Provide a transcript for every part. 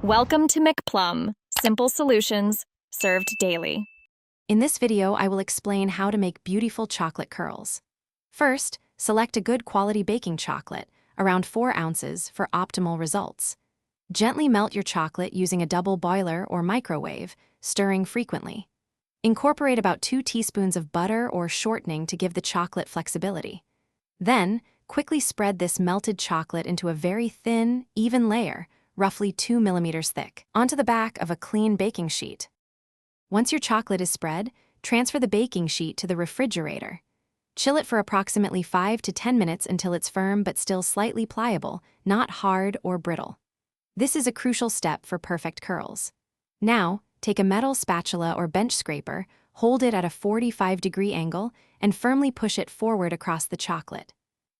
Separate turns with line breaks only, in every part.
Welcome to McPlum, simple solutions served daily.
In this video, I will explain how to make beautiful chocolate curls. First, select a good quality baking chocolate, around 4 ounces, for optimal results. Gently melt your chocolate using a double boiler or microwave, stirring frequently. Incorporate about 2 teaspoons of butter or shortening to give the chocolate flexibility. Then, quickly spread this melted chocolate into a very thin, even layer, roughly 2 millimeters thick, onto the back of a clean baking sheet. Once your chocolate is spread, transfer the baking sheet to the refrigerator. Chill it for approximately 5 to 10 minutes until it's firm but still slightly pliable, not hard or brittle. This is a crucial step for perfect curls. Now, take a metal spatula or bench scraper, hold it at a 45-degree angle, and firmly push it forward across the chocolate.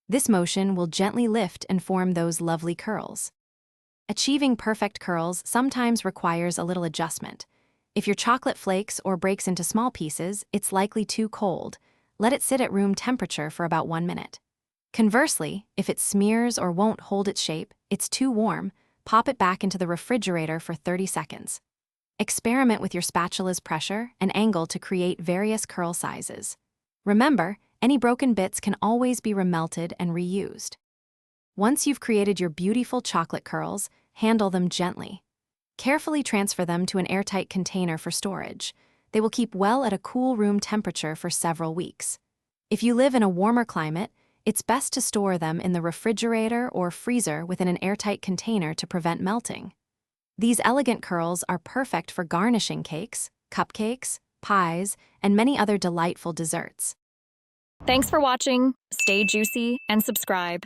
This motion will gently lift and form those lovely curls. Achieving perfect curls sometimes requires a little adjustment. If your chocolate flakes or breaks into small pieces, it's likely too cold. Let it sit at room temperature for about 1 minute. Conversely, if it smears or won't hold its shape, it's too warm, pop it back into the refrigerator for 30 seconds. Experiment with your spatula's pressure and angle to create various curl sizes. Remember, any broken bits can always be remelted and reused. Once you've created your beautiful chocolate curls, handle them gently. Carefully transfer them to an airtight container for storage. They will keep well at a cool room temperature for several weeks. If you live in a warmer climate, it's best to store them in the refrigerator or freezer within an airtight container to prevent melting. These elegant curls are perfect for garnishing cakes, cupcakes, pies, and many other delightful desserts.
Thanks for watching. Stay juicy and subscribe.